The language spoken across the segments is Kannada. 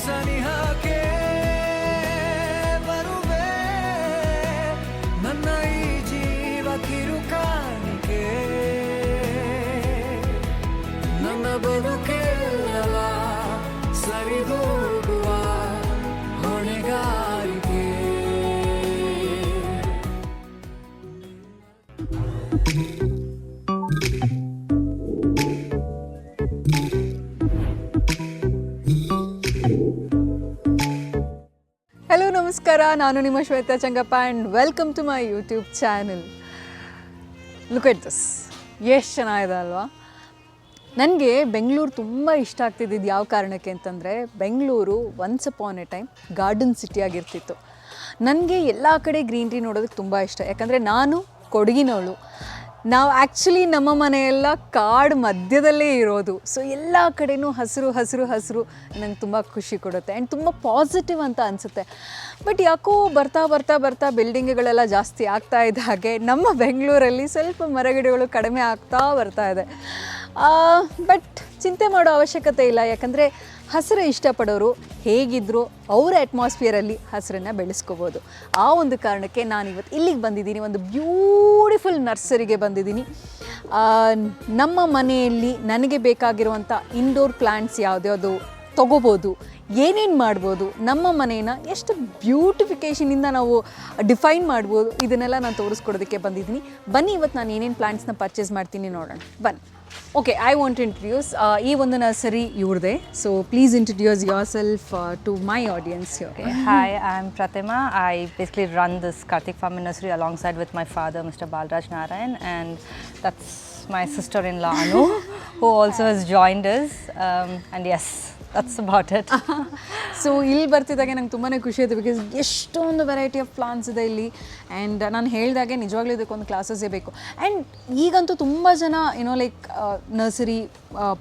ಸನಿಹಕ್ಕೆ ಬರುವೆ ನನ್ನ ಈ ಜೀವ ಕಿರುಕಾಣಿಕೆ ನನ್ನ ಬದುಕೆಲ್ಲ ಸರಿದೂಗುವ ಹೊಣೆಗಾರಿಕೆ. ಹಲೋ ನಮಸ್ಕಾರ, ನಾನು ನಿಮ್ಮ Shweta Changappa and welcome to my YouTube channel. Look at this, ಎಷ್ಟು ಚೆನ್ನಾಗಿದೆ ಅಲ್ವಾ? ನನಗೆ ಬೆಂಗಳೂರು ತುಂಬ ಇಷ್ಟ ಆಗ್ತಿದ್ದಿದ್ದು ಯಾವ ಕಾರಣಕ್ಕೆ ಅಂತಂದರೆ, Bengaluru once upon a time garden ಸಿಟಿಯಾಗಿರ್ತಿತ್ತು. ನನಗೆ ಎಲ್ಲ ಕಡೆ ಗ್ರೀನ್ರಿ ನೋಡೋದಕ್ಕೆ ತುಂಬ ಇಷ್ಟ, ಯಾಕಂದರೆ ನಾನು ಕೊಡಗಿನವಳು. ನಾವು ಆ್ಯಕ್ಚುಲಿ ನಮ್ಮ ಮನೆಯೆಲ್ಲ ಕಾಡು ಮಧ್ಯದಲ್ಲೇ ಇರೋದು. ಸೊ ಎಲ್ಲ ಕಡೆಯೂ ಹಸಿರು ಹಸಿರು ಹಸಿರು ನಂಗೆ ತುಂಬ ಖುಷಿ ಕೊಡುತ್ತೆ ಆ್ಯಂಡ್ ತುಂಬ ಪಾಸಿಟಿವ್ ಅಂತ ಅನಿಸುತ್ತೆ. ಬಟ್ ಯಾಕೋ ಬರ್ತಾ ಬರ್ತಾ ಬರ್ತಾ ಬಿಲ್ಡಿಂಗ್ಗಳೆಲ್ಲ ಜಾಸ್ತಿ ಆಗ್ತಾ ಇದ್ದ ಹಾಗೆ ನಮ್ಮ ಬೆಂಗಳೂರಲ್ಲಿ ಸ್ವಲ್ಪ ಮರಗಿಡಗಳು ಕಡಿಮೆ ಆಗ್ತಾ ಬರ್ತಾ ಇದೆ. ಬಟ್ ಚಿಂತೆ ಮಾಡೋ ಅವಶ್ಯಕತೆ ಇಲ್ಲ, ಯಾಕಂದರೆ ಹಸಿರು ಇಷ್ಟಪಡೋರು ಹೇಗಿದ್ದರೂ ಅವರ ಅಟ್ಮಾಸ್ಫಿಯರಲ್ಲಿ ಹಸಿರನ್ನು ಬೆಳೆಸ್ಕೋಬೋದು. ಆ ಒಂದು ಕಾರಣಕ್ಕೆ ನಾನಿವತ್ತು ಇಲ್ಲಿಗೆ ಬಂದಿದ್ದೀನಿ, ಒಂದು ಬ್ಯೂಟಿಫುಲ್ ನರ್ಸರಿಗೆ ಬಂದಿದ್ದೀನಿ. ನಮ್ಮ ಮನೆಯಲ್ಲಿ ನನಗೆ ಬೇಕಾಗಿರುವಂಥ ಇಂಡೋರ್ ಪ್ಲ್ಯಾಂಟ್ಸ್ ಯಾವುದ್ಯಾವುದು ತೊಗೋಬೋದು, ಏನೇನು ಮಾಡ್ಬೋದು, ನಮ್ಮ ಮನೇನ ಎಷ್ಟು ಬ್ಯೂಟಿಫಿಕೇಷನಿಂದ ನಾವು ಡಿಫೈನ್ ಮಾಡ್ಬೋದು, ಇದನ್ನೆಲ್ಲ ನಾನು ತೋರಿಸ್ಕೊಡೋದಕ್ಕೆ ಬಂದಿದ್ದೀನಿ. ಬನ್ನಿ ಇವತ್ತು ನಾನು ಏನೇನು ಪ್ಲ್ಯಾಂಟ್ಸ್ನ ಪರ್ಚೇಸ್ ಮಾಡ್ತೀನಿ ನೋಡೋಣ, ಬನ್ನಿ. Okay, I want to introduce ಈ ಒಂದು ನರ್ಸರಿ ಇವ್ರದೇ. So please introduce yourself to my audience here. Hi, I'm Pratima. I basically run this Karthik Farm Nursery alongside with my father, Mr. Balraj Narayan, and that's my sister-in-law Anu, who also has joined us. And yes, that's about it. So ಇಲ್ಲಿ ಬರ್ತಿದ್ದಾಗೆ ನಂಗೆ ತುಂಬಾ ಖುಷಿ ಆಯಿತು, ಬಿಕಾಸ್ ಎಷ್ಟೊಂದು ವೆರೈಟಿ ಆಫ್ ಪ್ಲಾಂಟ್ಸ್ ಇದೆ ಇಲ್ಲಿ. ಆ್ಯಂಡ್ ನಾನು ಹೇಳಿದಾಗೆ ನಿಜವಾಗ್ಲೂ ಇದಕ್ಕೊಂದು ಕ್ಲಾಸಸ್ಸೇ ಬೇಕು. ಆ್ಯಂಡ್ ಈಗಂತೂ ತುಂಬ ಜನ ಲೈಕ್ ನರ್ಸರಿ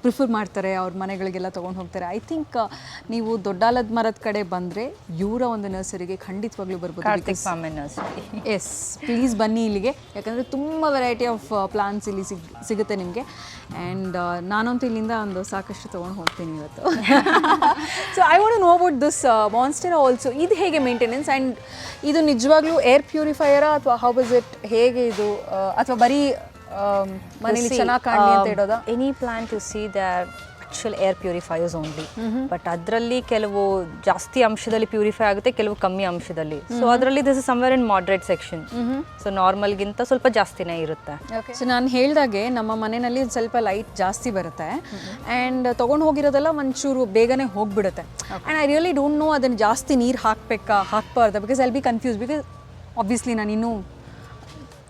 ಪ್ರಿಫರ್ ಮಾಡ್ತಾರೆ, ಅವ್ರ ಮನೆಗಳಿಗೆಲ್ಲ ತೊಗೊಂಡು ಹೋಗ್ತಾರೆ. ಐ ಥಿಂಕ್ ನೀವು ದೊಡ್ಡಾಲದ ಮರದ ಕಡೆ ಬಂದರೆ ಇವರ ಒಂದು ನರ್ಸರಿಗೆ ಖಂಡಿತವಾಗ್ಲೂ ಬರ್ಬೋದು. Karthik Farm Nursery. Yes, please ಬನ್ನಿ ಇಲ್ಲಿಗೆ, ಯಾಕಂದರೆ ತುಂಬ ವೆರೈಟಿ ಆಫ್ ಪ್ಲಾಂಟ್ಸ್ ಇಲ್ಲಿ ಸಿಗುತ್ತೆ ನಿಮಗೆ. ಆ್ಯಂಡ್ ನಾನಂತೂ ಇಲ್ಲಿಂದ ಒಂದು ಸಾಕಷ್ಟು ತೊಗೊಂಡು ಹೋಗ್ತೀನಿ ಇವತ್ತು. So I want to know about this monstera also. ಇದು ಹೇಗೆ ಮೇಂಟೆನೆನ್ಸ್, ಆ್ಯಂಡ್ ಇದು ನಿಜವಾಗ್ಲೂ ಏರ್ ಪ್ಯೂರಿಫೈಯರಾ ಅಥವಾ ಹೌ ಇಸ್ ಇಟ್, ಹೇಗೆ ಇದು, ಅಥವಾ ಬರೀ ಮನೇಲಿ ಚೆನ್ನಾಗಿ ಕಾಣಲಿ ಅಂತ ಇಡೋದಾ? Any plant you see, they are actual air purifiers only. But ಅದರಲ್ಲಿ ಕೆಲವು ಜಾಸ್ತಿ ಅಂಶದಲ್ಲಿ ಪ್ಯೂರಿಫೈ ಆಗುತ್ತೆ, ಕೆಲವು ಕಮ್ಮಿ ಅಂಶದಲ್ಲಿ. ಸೊ ಅದರಲ್ಲಿ this is somewhere in moderate section. So ನಾರ್ಮಲ್ಗಿಂತ ಸ್ವಲ್ಪ ಜಾಸ್ತಿನೇ ಇರುತ್ತೆ. ಸೊ ನಾನು ಹೇಳ್ದಾಗೆ ನಮ್ಮ ಮನೆಯಲ್ಲಿ ಸ್ವಲ್ಪ ಲೈಟ್ ಜಾಸ್ತಿ ಬರುತ್ತೆ ಆ್ಯಂಡ್ ತೊಗೊಂಡು ಹೋಗಿರೋದೆಲ್ಲ ಒಂಚೂರು ಬೇಗನೆ ಹೋಗಿಬಿಡುತ್ತೆ. And I really don't know ಅದನ್ನು ಜಾಸ್ತಿ ನೀರು ಹಾಕ್ಬಾರ್ದು, because I be confuse, because obviously ನಾನು ಇನ್ನೂ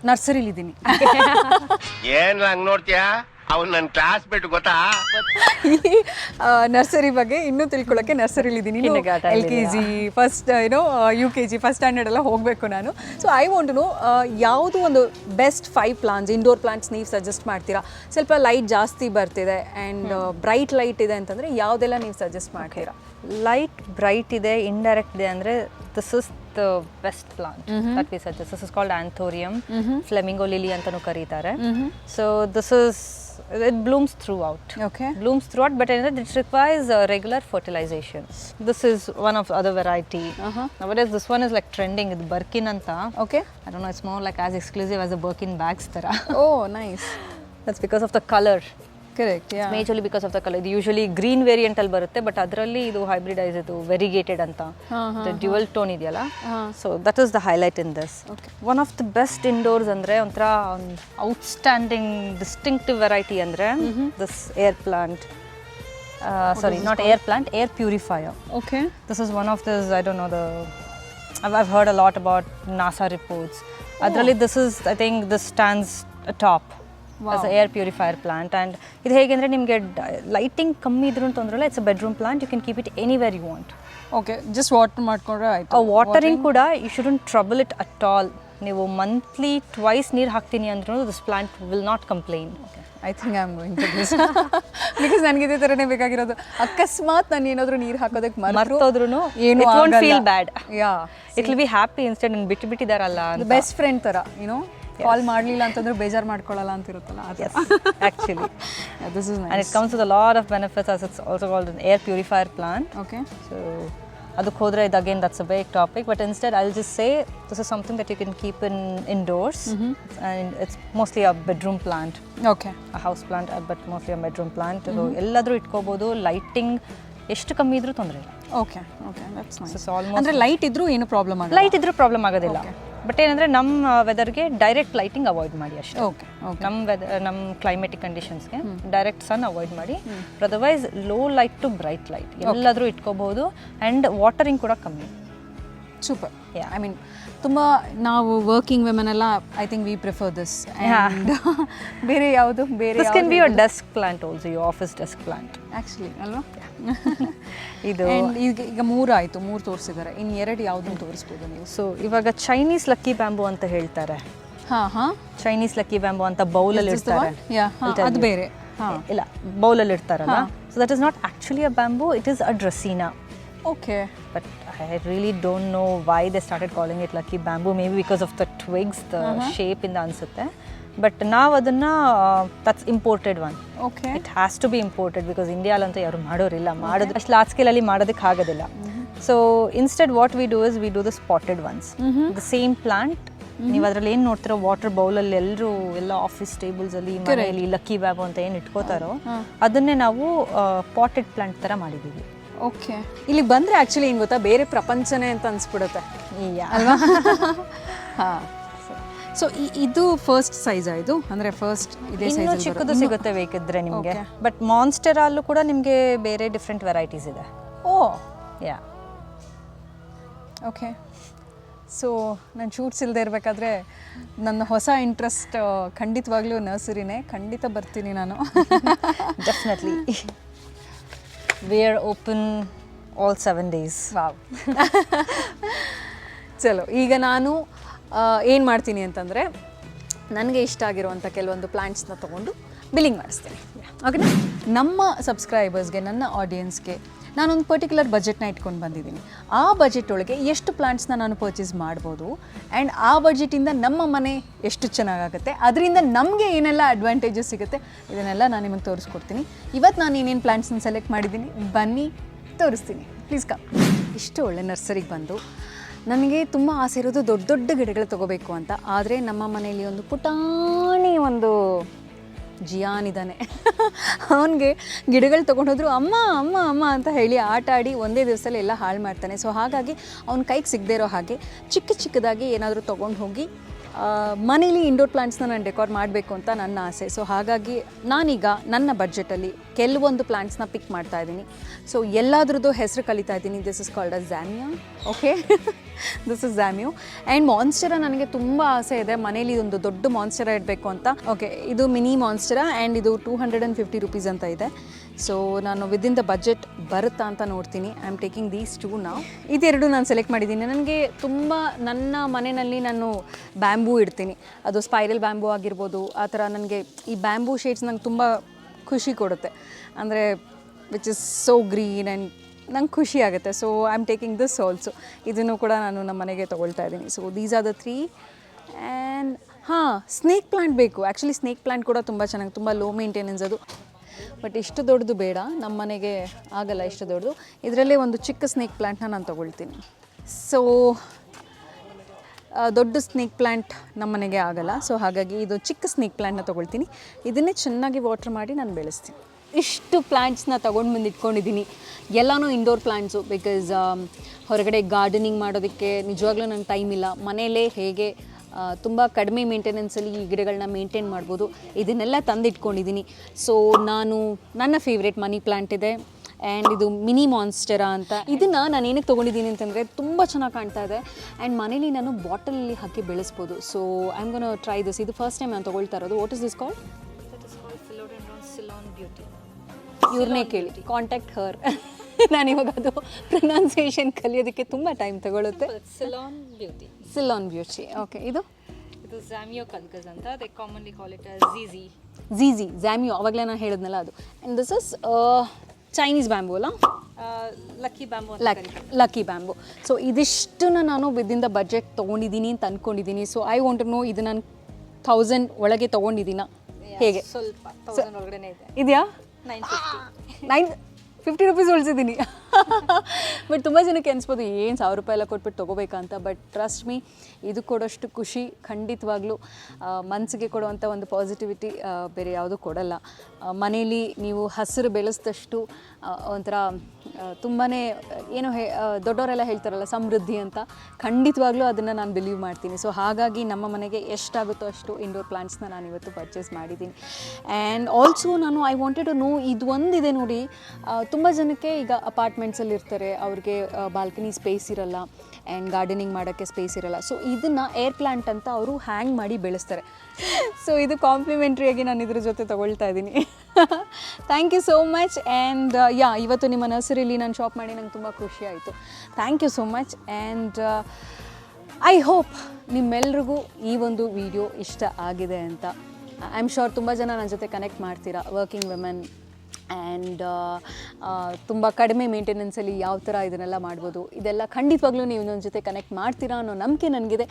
ನರ್ಸರಿಲಿದ್ದೀನಿ. ಏನ್ ಹಂಗ್ ನೋಡ್ತೀಯಾ? ಅವ್ನು ನನ್ನ ಕ್ಲಾಸ್ ಬಿಟ್ಟು ಗೊತ್ತಾ? ನರ್ಸರಿ ಬಗ್ಗೆ ಇನ್ನೂ ತಿಳ್ಕೊಳ್ಳೋಕ್ಕೆ ನರ್ಸರಿಲಿದ್ದೀನಿ. LKG first UKG first standard ಎಲ್ಲ ಹೋಗಬೇಕು ನಾನು. So I want to know, ಯಾವುದು ಒಂದು ಬೆಸ್ಟ್ 5 ಪ್ಲಾಂಟ್ಸ್, ಇಂಡೋರ್ ಪ್ಲಾಂಟ್ಸ್ ನೀವು ಸಜೆಸ್ಟ್ ಮಾಡ್ತೀರಾ? ಸ್ವಲ್ಪ ಲೈಟ್ ಜಾಸ್ತಿ ಬರ್ತಿದೆ ಆ್ಯಂಡ್ ಬ್ರೈಟ್ ಲೈಟ್ ಇದೆ ಅಂತಂದರೆ ಯಾವುದೆಲ್ಲ ನೀವು ಸಜೆಸ್ಟ್ ಮಾಡ್ತೀರಾ? ಲೈಟ್ ಬ್ರೈಟ್ ಇದೆ, ಇಂಡೈರೆಕ್ಟ್ ಇದೆ ಅಂದರೆ this is the best plant that we suggest. This is called anthurium flamingo lily ಅಂತಲೂ ಕರೀತಾರೆ. So this is it blooms throughout. Okay. Blooms throughout, but it requires regular fertilization. This is one of other variety. Nowadays this one is like trending with Birkin anta. Okay. I don't know, it's more like as exclusive as the Birkin bags tara. Oh, nice. That's because of the color. Correct, yeah. Majorly because of the color. ಇದು ಯೂಶಲಿ ಗ್ರೀನ್ ವೇರಿಯಂಟ್ ಅಲ್ಲಿ ಬರುತ್ತೆ, ಬಟ್ ಅದರಲ್ಲಿ ಇದು ಹೈಬ್ರಿಡೈಸ್, ಇದು ವೆರಿಗೇಟೆಡ್ ಅಂತ ಡ್ಯುವಲ್ ಟೋನ್ ಇದೆಯಲ್ಲ. So that is the highlight in this. One of the best indoors ಅಂದರೆ ಒಂಥರ ಔಟ್ಸ್ಟ್ಯಾಂಡಿಂಗ್ ಡಿಸ್ಟಿಂಕ್ಟಿವ್ ವೆರೈಟಿ ಅಂದರೆ this air plant. Sorry, not air plant, air purifier. Okay. This is one of this, I don't know, I've heard a lot about NASA reports. Adralli this is, I think this stands atop. As an air purifier plant. And ಇದು ಹೇಗೆ ಅಂದರೆ ನಿಮಗೆ ಲೈಟಿಂಗ್ ಕಮ್ಮಿ ಇದ್ರೂ ತೊಂದರೆ, it's a bedroom plant. You can keep it anywhere you want. Okay, just water ಮಾಡ್ಕೊಂಡ್ರೆ ಆಯಿತು. ವಾಟರಿಂಗ್ ಕೂಡ you shouldn't trouble it at all. ನೀವು ಮಂತ್ಲಿ ಟ್ವೈಸ್ ನೀರು ಹಾಕ್ತೀನಿ ಅಂದ್ರೂ this plant will not complain. I think I am going to this, because ನನಗೆ ಇದೇ ಥರನೇ ಬೇಕಾಗಿರೋದು. ಅಕಸ್ಮಾತ್ ನಾನು ಏನಾದರೂ ನೀರು ಹಾಕೋದಕ್ಕೆ ಮರ್ತೋದ್ರೂ ಏನು ಆಗಲ್ಲ. Feel bad. Yeah, it will be happy instead. ಬಿಟ್ಟಿದಾರಲ್ಲ ಬೆಸ್ಟ್ ಫ್ರೆಂಡ್ ಥರ, ಕಾಲ್ ಮಾಡಲಿಲ್ಲ ಅಂತಂದ್ರೆ ಬೇಜಾರು ಮಾಡ್ಕೊಳ್ಳಲ್ಲ ಅಂತ ಇರುತ್ತಲ್ಲ Actually. This is And it comes with a lot of benefits as it's also called an air purifier plant. Okay So ಅದಕ್ಕೆ ಹೋದರೆ ಇದು again that's a big topic, but instead I'll just say this is something that you can keep indoors, and it's mostly a bedroom plant, okay a house plant, but mostly a bedroom plant. So ಎಲ್ಲಾದರೂ ಇಟ್ಕೋಬೋದು. ಲೈಟಿಂಗ್ ಎಷ್ಟು ಕಮ್ಮಿ ಇದ್ರೂ ತೊಂದರೆ ಇಲ್ಲ. Okay okay that's nice. So almost ಅಂದರೆ ಲೈಟ್ ಇದ್ರೂ ಏನು ಪ್ರಾಬ್ಲಮ್ ಆಗಲ್ಲ. ಲೈಟ್ ಇದ್ರೂ ಪ್ರಾಬ್ಲಮ್ ಆಗೋದಿಲ್ಲ. ಬಟ್ ಏನಂದರೆ ನಮ್ಮ ವೆದರ್ಗೆ ಡೈರೆಕ್ಟ್ ಲೈಟಿಂಗ್ ಅವಾಯ್ಡ್ ಮಾಡಿ ಅಷ್ಟೇ. ಓಕೆ ಓಕೆ ನಮ್ಮ ಕ್ಲೈಮೆಟಿಕ್ ಕಂಡೀಷನ್ಸ್ಗೆ ಡೈರೆಕ್ಟ್ ಸನ್ ಅವಾಯ್ಡ್ ಮಾಡಿ. Otherwise low light to bright light ಎಲ್ಲಾದರೂ ಇಟ್ಕೋಬಹುದು. ಆ್ಯಂಡ್ ವಾಟರಿಂಗ್ ಕೂಡ ಕಮ್ಮಿ. ಸೂಪರ್. ಐ ಮೀನ್ ತುಂಬ ನಾವು ವರ್ಕಿಂಗ್ ವುಮೆನ್ ಎಲ್ಲ I think we prefer this. And ಬೇರೆ ಯಾವುದು ಬೇರೆ this can be your desk plant also, your office desk plant actually ಅಲ್ವಾ. ಇದು ಈಗ ಮೂರು ಆಯಿತು, ಮೂರು ತೋರಿಸಿದ್ದಾರೆ. ಇನ್ನು ಎರಡು ಯಾವುದನ್ನು ತೋರಿಸ್ಬೋದು ನೀವು? ಸೊ ಇವಾಗ ಚೈನೀಸ್ ಲಕ್ಕಿ ಬ್ಯಾಂಬೂ ಅಂತ ಹೇಳ್ತಾರೆ. ಹಾಂ ಹಾಂ ಚೈನೀಸ್ ಲಕ್ಕಿ ಬ್ಯಾಂಬೂ ಅಂತ ಬೌಲಲ್ಲಿ ಇಡ್ತಾರೆ. ಅದು ಬೇರೆ. ಹಾಂ ಇಲ್ಲ, ಬೌಲಲ್ಲಿ ಇಡ್ತಾರಲ್ಲ. So that is not actually a bamboo, it is a dracaena. Okay. But I really don't know why they started calling it lucky bamboo. Maybe because of the twigs, the shape in the ansutte. But now adana that's imported one. Okay. It has to be imported because India alanta yaru madorilla. Madodru ashtu large scale alli madodakke agadilla. So instead what we do is we do the spotted ones. The same plant. ನೀವು ಅದರಲ್ಲಿ ಏನು ನೋಡ್ತಿರೋ ವಾಟರ್ ಬೌಲಲ್ಲಿ ಎಲ್ಲರೂ ಎಲ್ಲ ಆಫೀಸ್ ಟೇಬಲ್ಸಲ್ಲಿ ಮನೆಯಲ್ಲಿ ಲಕ್ಕಿ ಬ್ಯಾಂಬೂ ಅಂತ ಏನು ಇಟ್ಕೋತಾರೋ ಅದನ್ನೇ ನಾವು ಪಾಟೆಡ್ ಪ್ಲಾಂಟ್ ಥರ ಮಾಡಿದ್ದೀವಿ. ಓಕೆ. ಇಲ್ಲಿ ಬಂದರೆ ಆ್ಯಕ್ಚುಲಿ ಏನು ಗೊತ್ತಾ, ಬೇರೆ ಪ್ರಪಂಚನೇ ಅಂತ ಅನಿಸ್ಬಿಡುತ್ತೆ ಅಲ್ವಾ? ಹಾಂ. ಸೊ ಇದು ಫಸ್ಟ್ ಸೈಜಾ ಇದು? ಅಂದರೆ ಫಸ್ಟ್ ಇದೇ ಇನ್ನೂ ಸೈಜ್ ಚಿಕ್ಕದು ಸಿಗುತ್ತೆ ಬೇಕಿದ್ರೆ ನಿಮಗೆ. ಬಟ್ ಮಾನ್ಸ್ಟೆರಲ್ಲೂ ಕೂಡ ನಿಮಗೆ ಬೇರೆ ಡಿಫ್ರೆಂಟ್ ವೆರೈಟೀಸ್ ಇದೆ. ಓ ಯಾ. ಓಕೆ. ಸೊ ನಾನು ಶೂಟ್ಸ್ ಇಲ್ಲದೆ ಇರಬೇಕಾದ್ರೆ ನನ್ನ ಹೊಸ ಇಂಟ್ರೆಸ್ಟ್ ಖಂಡಿತವಾಗ್ಲೂ ನರ್ಸರಿನೇ. ಖಂಡಿತ ಬರ್ತೀನಿ ನಾನು. Definitely. We are open all 7 days. Wow. ಚಲೋ, ಈಗ ನಾನು ಏನು ಮಾಡ್ತೀನಿ ಅಂತಂದರೆ ನನಗೆ ಇಷ್ಟ ಆಗಿರುವಂಥ ಕೆಲವೊಂದು ಪ್ಲ್ಯಾಂಟ್ಸ್ನ ತೊಗೊಂಡು ಬಿಲ್ಲಿಂಗ್ ಮಾಡಿಸ್ತೀನಿ. ಓಕೆನಾ? ನಮ್ಮ ಸಬ್ಸ್ಕ್ರೈಬರ್ಸ್ಗೆ, ನನ್ನ ಆಡಿಯನ್ಸ್ಗೆ ನಾನೊಂದು ಪರ್ಟಿಕ್ಯುಲರ್ ಬಜೆಟ್ನ ಇಟ್ಕೊಂಡು ಬಂದಿದ್ದೀನಿ. ಆ ಬಜೆಟ್ ಒಳಗೆ ಎಷ್ಟು ಪ್ಲ್ಯಾಂಟ್ಸ್ನ ನಾನು ಪರ್ಚೇಸ್ ಮಾಡ್ಬೋದು ಆ್ಯಂಡ್ ಆ ಬಜೆಟಿಂದ ನಮ್ಮ ಮನೆ ಎಷ್ಟು ಚೆನ್ನಾಗಾಗುತ್ತೆ, ಅದರಿಂದ ನಮಗೆ ಏನೆಲ್ಲ ಅಡ್ವಾಂಟೇಜಸ್ ಸಿಗುತ್ತೆ, ಇದನ್ನೆಲ್ಲ ನಾನು ನಿಮಗೆ ತೋರಿಸ್ಕೊಡ್ತೀನಿ. ಇವತ್ತು ನಾನು ಏನೇನು ಪ್ಲ್ಯಾಂಟ್ಸ್ನ ಸೆಲೆಕ್ಟ್ ಮಾಡಿದ್ದೀನಿ ಬನ್ನಿ ತೋರಿಸ್ತೀನಿ. Please come. ಇಷ್ಟು ಒಳ್ಳೆ ನರ್ಸರಿಗೆ ಬಂದು ನನಗೆ ತುಂಬ ಆಸೆ ಇರೋದು ದೊಡ್ಡ ದೊಡ್ಡ ಗಿಡಗಳು ತೊಗೋಬೇಕು ಅಂತ. ಆದರೆ ನಮ್ಮ ಮನೆಯಲ್ಲಿ ಒಂದು ಪುಟಾಣಿ ಒಂದು ಜಿಯಾನ್ ಇದ್ದಾನೆ. ಅವನಿಗೆ ಗಿಡಗಳು ತೊಗೊಂಡೋದ್ರು ಅಮ್ಮ ಅಮ್ಮ ಅಮ್ಮ ಅಂತ ಹೇಳಿ ಆಟ ಆಡಿ ಒಂದೇ ದಿವಸದಲ್ಲಿ ಎಲ್ಲ ಹಾಳು ಮಾಡ್ತಾನೆ. ಸೊ ಹಾಗಾಗಿ ಅವ್ನ ಕೈಗೆ ಸಿಗದೇ ಇರೋ ಹಾಗೆ ಚಿಕ್ಕದಾಗಿ ಏನಾದರೂ ತೊಗೊಂಡು ಹೋಗಿ ಮನೇಲಿ ಇಂಡೋರ್ ಪ್ಲಾಂಟ್ಸ್ನ ನಾನು ಡೆಕೋರ್ ಮಾಡಬೇಕು ಅಂತ ನನ್ನ ಆಸೆ. ಸೊ ಹಾಗಾಗಿ ನಾನೀಗ ನನ್ನ ಬಡ್ಜೆಟಲ್ಲಿ ಕೆಲವೊಂದು ಪ್ಲಾಂಟ್ಸ್ನ ಪಿಕ್ ಮಾಡ್ತಾ ಇದ್ದೀನಿ. ಸೊ ಎಲ್ಲಾದ್ರದ್ದು ಹೆಸರು ಕಲಿತಾ ಇದ್ದೀನಿ. This is called a zamia. Okay, this is zamio. And monstera ನನಗೆ ತುಂಬ ಆಸೆ ಇದೆ ಮನೇಲಿ ಒಂದು ದೊಡ್ಡ ಮಾನ್ಸ್ಟೆರಾ ಇಡಬೇಕು ಅಂತ. ಓಕೆ, ಇದು ಮಿನಿ ಮಾನ್ಸ್ಟೆರಾ ಆ್ಯಂಡ್ ಇದು 250 rupees ಅಂತ ಇದೆ. ಸೊ ನಾನು ವಿದಿನ್ ದ ಬಜೆಟ್ ಬರುತ್ತಾ ಅಂತ ನೋಡ್ತೀನಿ. ಐ ಆಮ್ ಟೇಕಿಂಗ್ ದೀಸ್ 2 ನಾವು. ಇದೆರಡು ನಾನು ಸೆಲೆಕ್ಟ್ ಮಾಡಿದ್ದೀನಿ. ನನಗೆ ತುಂಬ ನನ್ನ ಮನೆಯಲ್ಲಿ ನಾನು ಬ್ಯಾಂಬೂ ಇಡ್ತೀನಿ. ಅದು ಸ್ಪೈರಲ್ ಬ್ಯಾಂಬೂ ಆಗಿರ್ಬೋದು. ಆ ಥರ ನನಗೆ ಈ ಬ್ಯಾಂಬೂ ಶೇಡ್ಸ್ ನಂಗೆ ತುಂಬ ಖುಷಿ ಕೊಡುತ್ತೆ. ಅಂದರೆ which is so green and ನಂಗೆ ಖುಷಿ ಆಗುತ್ತೆ. So I am taking this also. ಇದನ್ನು ಕೂಡ ನಾನು ನಮ್ಮ ಮನೆಗೆ ತೊಗೊಳ್ತಾ ಇದ್ದೀನಿ. So these are the 3. And ಹಾಂ, ಸ್ನೇಕ್ ಪ್ಲಾಂಟ್ ಬೇಕು. ಆ್ಯಕ್ಚುಲಿ ಸ್ನೇಕ್ ಪ್ಲಾಂಟ್ ಕೂಡ ತುಂಬ ಚೆನ್ನಾಗಿ, ತುಂಬ ಲೋ ಮೇಂಟೆನೆನ್ಸ್ ಅದು. ಬಟ್ ಇಷ್ಟು ದೊಡ್ಡದು ಬೇಡ, ನಮ್ಮ ಮನೆಗೆ ಆಗಲ್ಲ ಇಷ್ಟು ದೊಡ್ಡದು. ಇದರಲ್ಲೇ ಒಂದು ಚಿಕ್ಕ ಸ್ನೇಕ್ ಪ್ಲ್ಯಾಂಟ್ನ ನಾನು ತೊಗೊಳ್ತೀನಿ. ಸೊ ದೊಡ್ಡ ಸ್ನೇಕ್ ಪ್ಲ್ಯಾಂಟ್ ನಮ್ಮ ಮನೆಗೆ ಆಗಲ್ಲ. ಸೊ ಹಾಗಾಗಿ ಇದು ಚಿಕ್ಕ ಸ್ನೇಕ್ ಪ್ಲ್ಯಾಂಟ್ನ ತೊಗೊಳ್ತೀನಿ. ಇದನ್ನೇ ಚೆನ್ನಾಗಿ ವಾಟರ್ ಮಾಡಿ ನಾನು ಬೆಳೆಸ್ತೀನಿ. ಇಷ್ಟು ಪ್ಲ್ಯಾಂಟ್ಸ್ನ ತೊಗೊಂಡು ಬಂದು ಇಟ್ಕೊಂಡಿದ್ದೀನಿ. ಎಲ್ಲನೂ ಇಂಡೋರ್ ಪ್ಲ್ಯಾಂಟ್ಸು. ಬಿಕಾಸ್ ಹೊರಗಡೆ ಗಾರ್ಡನಿಂಗ್ ಮಾಡೋದಕ್ಕೆ ನಿಜವಾಗ್ಲೂ ನನಗೆ ಟೈಮ್ ಇಲ್ಲ. ಮನೆಯಲ್ಲೇ ಹೇಗೆ ತುಂಬ ಕಡಿಮೆ ಮೇಂಟೆನೆನ್ಸಲ್ಲಿ ಈ ಗಿಡಗಳನ್ನ ಮೇಂಟೈನ್ ಮಾಡ್ಬೋದು, ಇದನ್ನೆಲ್ಲ ತಂದಿಟ್ಕೊಂಡಿದ್ದೀನಿ. ಸೊ ನಾನು ನನ್ನ ಫೇವ್ರೇಟ್ ಮನಿ ಪ್ಲ್ಯಾಂಟ್ ಇದೆ ಆ್ಯಂಡ್ ಇದು ಮಿನಿ ಮಾನ್ಸ್ಟೆರಾ ಅಂತ. ಇದನ್ನು ನಾನು ಏನಕ್ಕೆ ತೊಗೊಂಡಿದ್ದೀನಿ ಅಂತಂದರೆ ತುಂಬ ಚೆನ್ನಾಗಿ ಕಾಣ್ತಾ ಇದೆ ಆ್ಯಂಡ್ ಮನೇಲಿ ನಾನು ಬಾಟಲಲ್ಲಿ ಹಾಕಿ ಬೆಳೆಸ್ಬೋದು. So I am gonna try this. ಇದು ಫಸ್ಟ್ ಟೈಮ್ ನಾನು ತೊಗೊಳ್ತಾ ಇರೋದು. What is this called? ಇವ್ರನ್ನೇ ಕೇಳಿ, ಕಾಂಟ್ಯಾಕ್ಟ್ ಹರ್. ನಾನಿವಾಗ ಅದು ಪ್ರೊನೌನ್ಸಿಯೇಷನ್ ಕಲಿಯೋದಕ್ಕೆ ತುಂಬ ಟೈಮ್ ತಗೊಳುತ್ತೆ. Ceylon beauty. Ceylon beauty. Okay, ಇದು ಝ್ಯಾಮಿಯೋ ಕಲ್ಕಸ್ ಅಂತ. ದೇ ಕಾಮನ್ಲಿ ಕಾಲ್ ಇಟ್ ಝೀಝಿ. ಝ್ಯಾಮಿಯೋ ಆವಾಗಲೇ ನಾನು ಹೇಳಿದ್ನಲ್ಲ ಅದು. And this is Chinese bamboo ಅಲ್ಲ, lucky bamboo. Lucky bamboo. So ಇದಿಷ್ಟನ್ನು ನಾನು ವಿದಿನ್ ದ ಬಜೆಟ್ ತೊಗೊಂಡಿದ್ದೀನಿ ಅಂತ ಅಂದ್ಕೊಂಡಿದ್ದೀನಿ. So I want to know ಇದು ನಾನು 1000 ಒಳಗೆ ತೊಗೊಂಡಿದ್ದೀನ ಹೇಗೆ ಸ್ವಲ್ಪ ಒಳಗಡೆ ಇದೆ ಇದೆಯಾ 950 50 ರೂಪೀಸ್ ಉಳಿಸಿದ್ದೀನಿ ಬಟ್ ತುಂಬ ಜನಕ್ಕೆ ಅನಿಸ್ಬೋದು ಏನು 1000 ರೂಪಾಯಿ ಎಲ್ಲ ಕೊಟ್ಬಿಟ್ಟು ತೊಗೋಬೇಕಂತ. ಬಟ್ ಟ್ರಸ್ಟ್ ಮೀ, ಇದು ಕೊಡೋಷ್ಟು ಖುಷಿ ಖಂಡಿತವಾಗ್ಲೂ ಮನಸ್ಸಿಗೆ ಕೊಡುವಂಥ ಒಂದು ಪಾಸಿಟಿವಿಟಿ ಬೇರೆ ಯಾವುದೂ ಕೊಡಲ್ಲ. ಮನೇಲಿ ನೀವು ಹಸಿರು ಬೆಳೆಸಿದಷ್ಟು ಒಂಥರ ತುಂಬಾ ಏನೋ ದೊಡ್ಡವರೆಲ್ಲ ಹೇಳ್ತಾರಲ್ಲ ಸಮೃದ್ಧಿ ಅಂತ, ಖಂಡಿತವಾಗ್ಲೂ ಅದನ್ನು ನಾನು ಬಿಲೀವ್ ಮಾಡ್ತೀನಿ. ಸೊ ಹಾಗಾಗಿ ನಮ್ಮ ಮನೆಗೆ ಎಷ್ಟಾಗುತ್ತೋ ಅಷ್ಟು ಇಂಡೋರ್ ಪ್ಲಾಂಟ್ಸ್ನ ನಾನು ಇವತ್ತು ಪರ್ಚೇಸ್ ಮಾಡಿದ್ದೀನಿ. ಆ್ಯಂಡ್ ಆಲ್ಸೋ ನಾನು ಐ ವಾಂಟೆಡ್ ಟು ನೋ, ಇದು ಒಂದಿದೆ ನೋಡಿ, ತುಂಬ ಜನಕ್ಕೆ ಈಗ ಅಪಾರ್ಟ್ಮೆಂಟ್ಸಲ್ಲಿ ಇರ್ತಾರೆ, ಅವ್ರಿಗೆ ಬಾಲ್ಕನಿ ಸ್ಪೇಸ್ ಇರಲ್ಲ ಆ್ಯಂಡ್ ಗಾರ್ಡನಿಂಗ್ ಮಾಡೋಕ್ಕೆ ಸ್ಪೇಸ್ ಇರಲ್ಲ. ಸೊ ಇದನ್ನು ಏರ್ ಪ್ಲಾಂಟ್ ಅಂತ ಅವರು ಹ್ಯಾಂಗ್ ಮಾಡಿ ಬೆಳೆಸ್ತಾರೆ. ಸೊ ಇದು ಕಾಂಪ್ಲಿಮೆಂಟ್ರಿಯಾಗಿ ನಾನು ಇದ್ರ ಜೊತೆ ತೊಗೊಳ್ತಾ ಇದ್ದೀನಿ. Thank you so much. And ಇವತ್ತು ನಿಮ್ಮ ನರ್ಸರಿಲಿ ನಾನು ಶಾಪ್ ಮಾಡಿ ನಂಗೆ ತುಂಬ ಖುಷಿ ಆಯಿತು. Thank you so much. And I hope ನಿಮ್ಮೆಲ್ರಿಗೂ ಈ ಒಂದು ವಿಡಿಯೋ ಇಷ್ಟ ಆಗಿದೆ ಅಂತ. ಐ ಆಮ್ ಶೋರ್ ತುಂಬ ಜನ ನನ್ನ ಜೊತೆ ಕನೆಕ್ಟ್ ಮಾಡ್ತೀರಾ, ವರ್ಕಿಂಗ್ ವುಮೆನ್ ಆ್ಯಂಡ್ ತುಂಬ ಕಡಿಮೆ ಮೇಂಟೆನೆನ್ಸಲ್ಲಿ ಯಾವ ಥರ ಇದನ್ನೆಲ್ಲ ಮಾಡ್ಬೋದು, ಇದೆಲ್ಲ ಖಂಡಿತವಾಗ್ಲೂ ನೀವು ನನ್ನ ಜೊತೆ ಕನೆಕ್ಟ್ ಮಾಡ್ತೀರಾ ಅನ್ನೋ ನಂಬಿಕೆ ನನಗಿದೆ.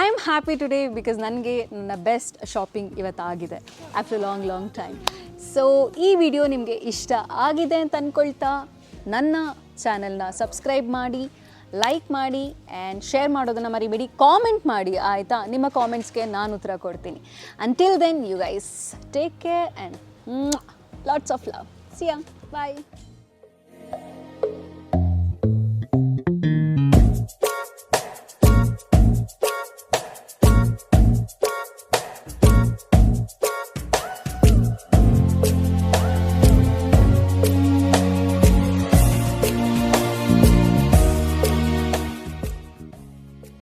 I am happy today because ನನಗೆ ನನ್ನ ಬೆಸ್ಟ್ ಶಾಪಿಂಗ್ ಇವತ್ತಾಗಿದೆ ಆಫ್ಟರ್ ಲಾಂಗ್ ಟೈಮ್. ಸೊ ಈ ವಿಡಿಯೋ ನಿಮಗೆ ಇಷ್ಟ ಆಗಿದೆ ಅಂತ ಅಂದ್ಕೊಳ್ತಾ ನನ್ನ ಚಾನಲ್ನ ಸಬ್ಸ್ಕ್ರೈಬ್ ಮಾಡಿ, ಲೈಕ್ ಮಾಡಿ ಆ್ಯಂಡ್ ಶೇರ್ ಮಾಡೋದನ್ನು ಮರಿಬೇಡಿ. ಕಾಮೆಂಟ್ ಮಾಡಿ ಆಯಿತಾ, ನಿಮ್ಮ ಕಾಮೆಂಟ್ಸ್ಗೆ ನಾನು ಉತ್ತರ ಕೊಡ್ತೀನಿ. Until then you guys take care and lots of love. See ya. Bye.